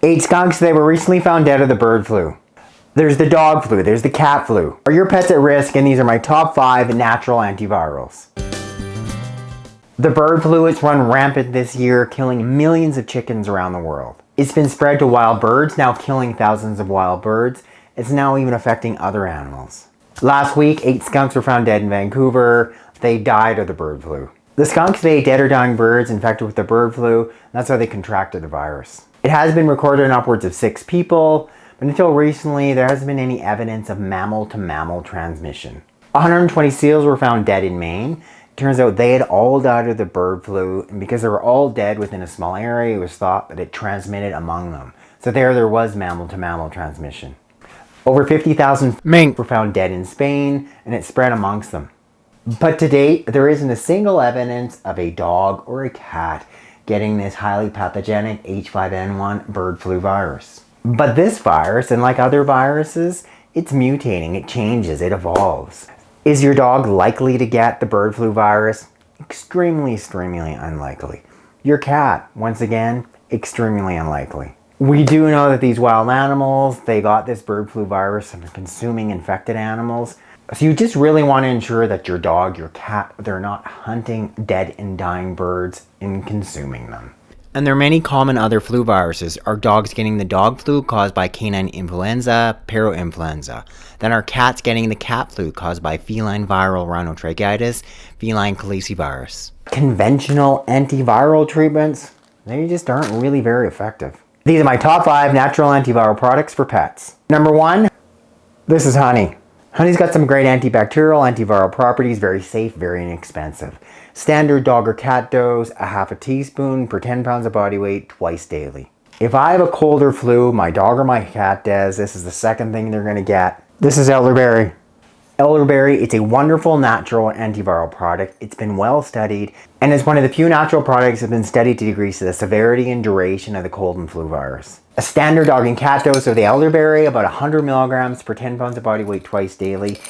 8 skunks that were recently found dead of the bird flu. There's the dog flu, there's the cat flu. Are your pets at risk? And these are my top 5 natural antivirals. The bird flu has run rampant this year, killing millions of chickens around the world. It's been spread to wild birds, now killing thousands of wild birds. It's now even affecting other animals. Last week, 8 skunks were found dead in Vancouver. They died of the bird flu. The skunks ate dead or dying birds infected with the bird flu. That's how they contracted the virus. It has been recorded in upwards of 6 people, but until recently, there hasn't been any evidence of mammal-to-mammal transmission. 120 seals were found dead in Maine. Turns out they had all died of the bird flu, and because they were all dead within a small area, it was thought that it transmitted among them. So there was mammal-to-mammal transmission. Over 50,000 mink were found dead in Spain, and it spread amongst them. But to date, there isn't a single evidence of a dog or a cat getting this highly pathogenic H5N1 bird flu virus. But this virus, and like other viruses, it's mutating, it changes, it evolves. Is your dog likely to get the bird flu virus? Extremely unlikely. Your cat, once again, extremely unlikely. We do know that these wild animals, they got this bird flu virus from consuming infected animals. So you just really want to ensure that your dog, your cat, they're not hunting dead and dying birds and consuming them. And there are many common other flu viruses. Our dogs getting the dog flu caused by canine influenza, parainfluenza. Then our cats getting the cat flu caused by feline viral rhinotracheitis, feline calicivirus. Conventional antiviral treatments, they just aren't really very effective. These are my top 5 natural antiviral products for pets. Number 1, this is honey. Honey's got some great antibacterial, antiviral properties, very safe, very inexpensive. Standard dog or cat dose, a half a teaspoon per 10 pounds of body weight, twice daily. If I have a cold or flu, my dog or my cat does, this is the second thing they're gonna get. This is elderberry. Elderberry, it's a wonderful natural antiviral product. It's been well studied, and it's one of the few natural products that have been studied to decrease the severity and duration of the cold and flu virus. A standard dog and cat dose of the elderberry, about 100 milligrams per 10 pounds of body weight twice daily.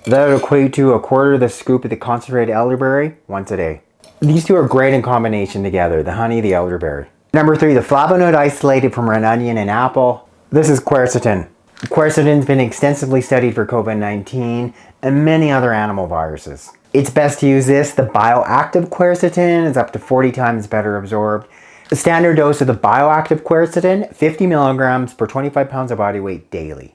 That would equate to a quarter of the scoop of the concentrated elderberry once a day. These two are great in combination together, the honey, the elderberry. Number 3, the flavonoid isolated from red onion and apple. This is quercetin. Quercetin's been extensively studied for COVID-19 and many other animal viruses. It's best to use this. The bioactive quercetin is up to 40 times better absorbed. The standard dose of the bioactive quercetin, 50 milligrams per 25 pounds of body weight daily.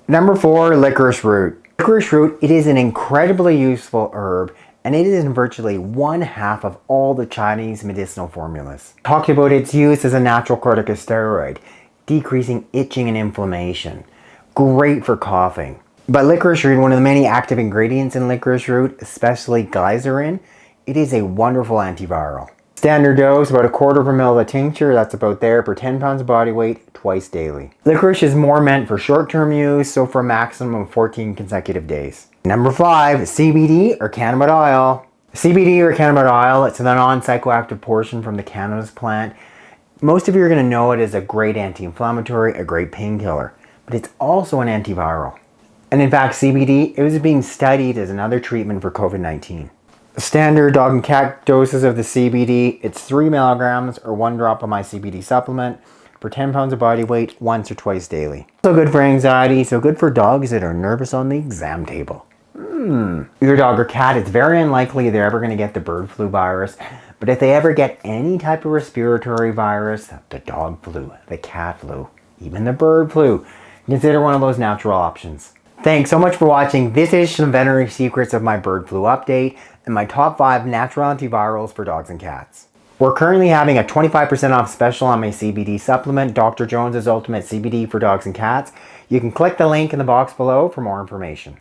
Number 4, licorice root. Licorice root, it is an incredibly useful herb, and it is in virtually 1/2 of all the Chinese medicinal formulas. Talked about its use as a natural corticosteroid, decreasing itching and inflammation. Great for coughing. But licorice root, one of the many active ingredients in licorice root, especially glycerin, it is a wonderful antiviral. Standard dose, about a quarter of a ml of a tincture, that's about there, per 10 pounds of body weight, twice daily. Licorice is more meant for short-term use, so for a maximum of 14 consecutive days. Number 5, CBD or cannabidiol. CBD or cannabidiol, it's the non-psychoactive portion from the cannabis plant. Most of you are going to know it as a great anti-inflammatory, a great painkiller, but it's also an antiviral. And in fact, CBD, it was being studied as another treatment for COVID-19. Standard dog and cat doses of the CBD, it's 3 milligrams or 1 drop of my CBD supplement per 10 pounds of body weight once or twice daily. So good for anxiety, so good for dogs that are nervous on the exam table. Your dog or cat, it's very unlikely they're ever going to get the bird flu virus, but if they ever get any type of respiratory virus, the dog flu, the cat flu, even the bird flu, consider one of those natural options. Thanks so much for watching. This is some veterinary secrets of my bird flu update and my top 5 natural antivirals for dogs and cats. We're currently having a 25% off special on my CBD supplement, Dr. Jones's Ultimate CBD for Dogs and Cats. You can click the link in the box below for more information.